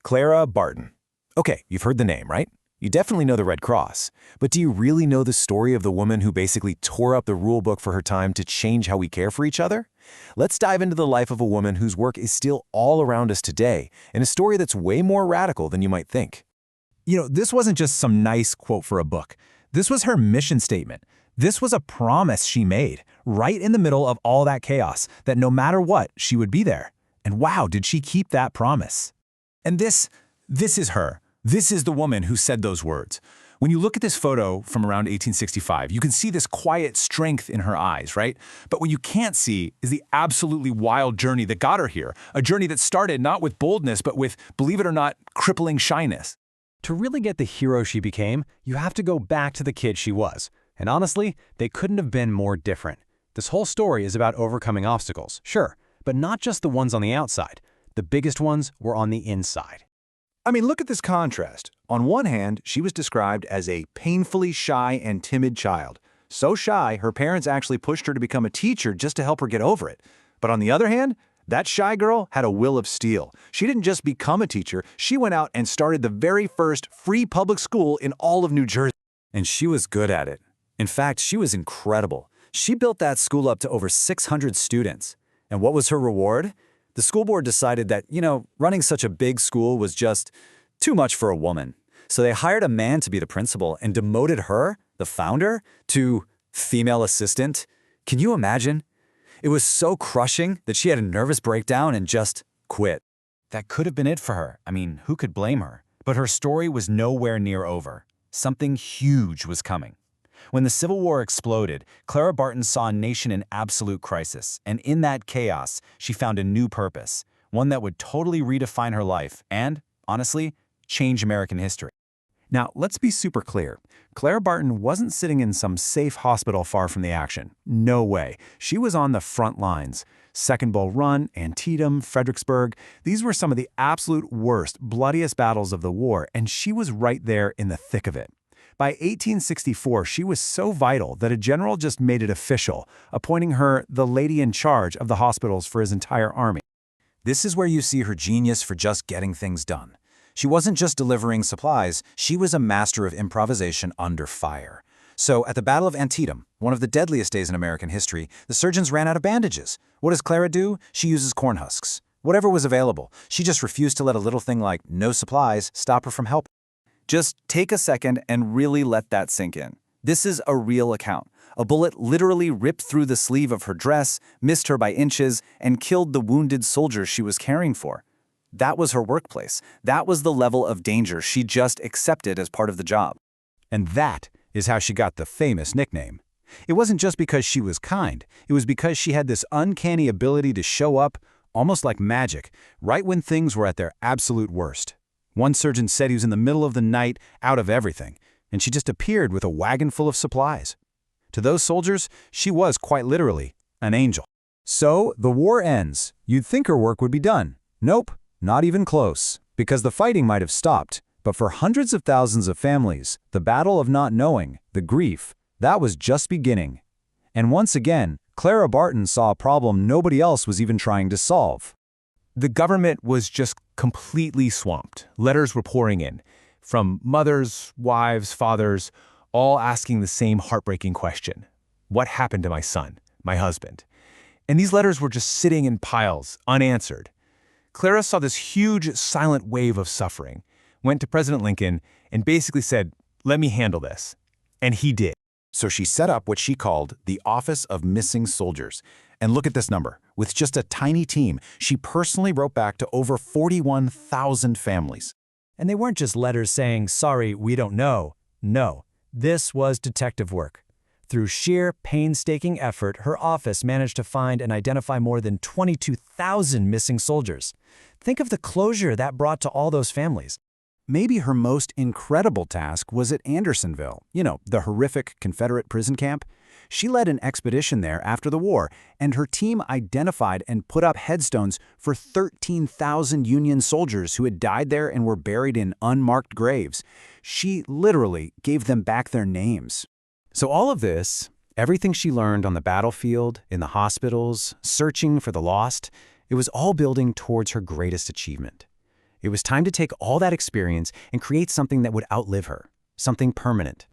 Clara Barton. Okay, you've heard the name, right? You definitely know the Red Cross. But do you really know the story of the woman who basically tore up the rule book for her time to change how we care for each other? Let's dive into the life of a woman whose work is still all around us today, in a story that's way more radical than you might think. This wasn't just some nice quote for a book. This was her mission statement. This was a promise she made, right in the middle of all that chaos, that no matter what, she would be there. And wow, did she keep that promise. And this is her. This is the woman who said those words. When you look at this photo from around 1865, you can see this quiet strength in her eyes, right? But what you can't see is the absolutely wild journey that got her here, a journey that started not with boldness, but with, believe it or not, crippling shyness. To really get the hero she became, you have to go back to the kid she was. And honestly, they couldn't have been more different. This whole story is about overcoming obstacles, sure, but not just the ones on the outside. The biggest ones were on the inside. I mean, look at this contrast. On one hand, she was described as a painfully shy and timid child. So shy, her parents actually pushed her to become a teacher just to help her get over it. But on the other hand, that shy girl had a will of steel. She didn't just become a teacher, she went out and started the very first free public school in all of New Jersey. And she was good at it. In fact, she was incredible. She built that school up to over 600 students. And what was her reward? The school board decided that, running such a big school was just too much for a woman. So they hired a man to be the principal and demoted her, the founder, to female assistant. Can you imagine? It was so crushing that she had a nervous breakdown and just quit. That could have been it for her. I mean, who could blame her? But her story was nowhere near over. Something huge was coming. When the Civil War exploded, Clara Barton saw a nation in absolute crisis, and in that chaos, she found a new purpose, one that would totally redefine her life and, honestly, change American history. Now, let's be super clear. Clara Barton wasn't sitting in some safe hospital far from the action. No way. She was on the front lines. Second Bull Run, Antietam, Fredericksburg, these were some of the absolute worst, bloodiest battles of the war, and she was right there in the thick of it. By 1864, she was so vital that a general just made it official, appointing her the lady in charge of the hospitals for his entire army. This is where you see her genius for just getting things done. She wasn't just delivering supplies, she was a master of improvisation under fire. So at the Battle of Antietam, one of the deadliest days in American history, the surgeons ran out of bandages. What does Clara do? She uses corn husks. Whatever was available. She just refused to let a little thing like no supplies stop her from helping. Just take a second and really let that sink in. This is a real account. A bullet literally ripped through the sleeve of her dress, missed her by inches, and killed the wounded soldier she was caring for. That was her workplace. That was the level of danger she just accepted as part of the job. And that is how she got the famous nickname. It wasn't just because she was kind. It was because she had this uncanny ability to show up, almost like magic, right when things were at their absolute worst. One surgeon said he was in the middle of the night, out of everything, and she just appeared with a wagon full of supplies. To those soldiers, she was quite literally an angel. So the war ends. You'd think her work would be done. Nope, not even close, because the fighting might have stopped. But for hundreds of thousands of families, the battle of not knowing, the grief, that was just beginning. And once again, Clara Barton saw a problem nobody else was even trying to solve. The government was just completely swamped. Letters were pouring in, from mothers, wives, fathers, all asking the same heartbreaking question. What happened to my son, my husband? And these letters were just sitting in piles, unanswered. Clara saw this huge, silent wave of suffering, went to President Lincoln, and basically said, "Let me handle this." And he did. So she set up what she called the Office of Missing Soldiers. And look at this number. With just a tiny team, she personally wrote back to over 41,000 families. And they weren't just letters saying, "Sorry, we don't know." No, this was detective work. Through sheer, painstaking effort, her office managed to find and identify more than 22,000 missing soldiers. Think of the closure that brought to all those families. Maybe her most incredible task was at Andersonville, the horrific Confederate prison camp. She led an expedition there after the war, and her team identified and put up headstones for 13,000 Union soldiers who had died there and were buried in unmarked graves. She literally gave them back their names. So all of this, everything she learned on the battlefield, in the hospitals, searching for the lost, it was all building towards her greatest achievement. It was time to take all that experience and create something that would outlive her, something permanent.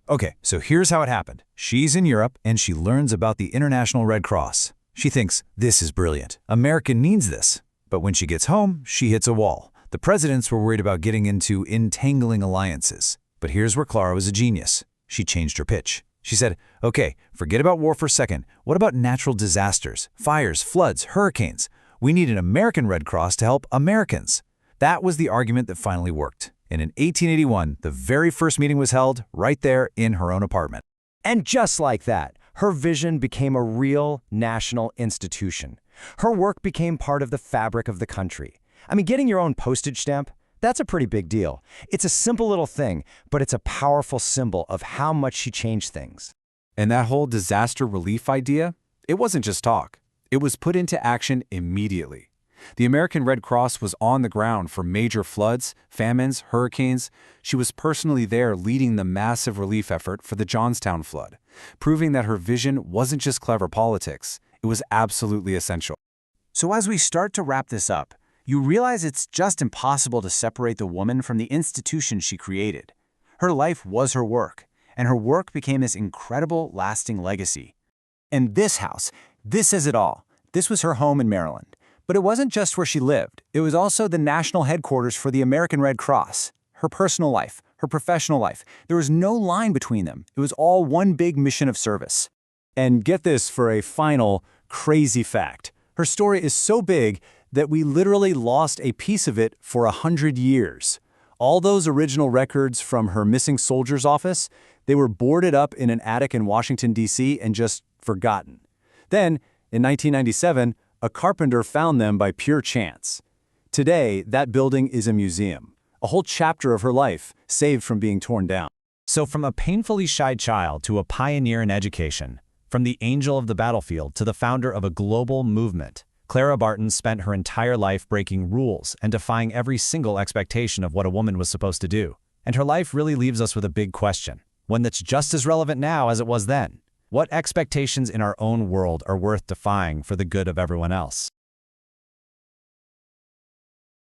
Okay, so here's how it happened. She's in Europe, and she learns about the International Red Cross. She thinks, this is brilliant. America needs this. But when she gets home, she hits a wall. The presidents were worried about getting into entangling alliances. But here's where Clara was a genius. She changed her pitch. She said, okay, forget about war for a second. What about natural disasters, fires, floods, hurricanes? We need an American Red Cross to help Americans. That was the argument that finally worked. And in 1881, the very first meeting was held right there in her own apartment. And just like that, her vision became a real national institution. Her work became part of the fabric of the country. I mean, getting your own postage stamp, that's a pretty big deal. It's a simple little thing, but it's a powerful symbol of how much she changed things. And that whole disaster relief idea, it wasn't just talk. It was put into action immediately. The American Red Cross was on the ground for major floods, famines, hurricanes. She was personally there leading the massive relief effort for the Johnstown flood, proving that her vision wasn't just clever politics. It was absolutely essential. So as we start to wrap this up, you realize it's just impossible to separate the woman from the institution she created. Her life was her work, and her work became this incredible, lasting legacy. And this house, this says it all. This was her home in Maryland. But it wasn't just where she lived. It was also the national headquarters for the American Red Cross. Her personal life, her professional life, there was no line between them. It was all one big mission of service. And get this for a final, crazy fact. Her story is so big that we literally lost a piece of it for 100 years. All those original records from her missing soldiers office, they were boarded up in an attic in Washington, D.C. and just forgotten. Then, in 1997, a carpenter found them by pure chance. Today, that building is a museum, a whole chapter of her life saved from being torn down. So from a painfully shy child to a pioneer in education, from the angel of the battlefield to the founder of a global movement, Clara Barton spent her entire life breaking rules and defying every single expectation of what a woman was supposed to do. And her life really leaves us with a big question, one that's just as relevant now as it was then. What expectations in our own world are worth defying for the good of everyone else?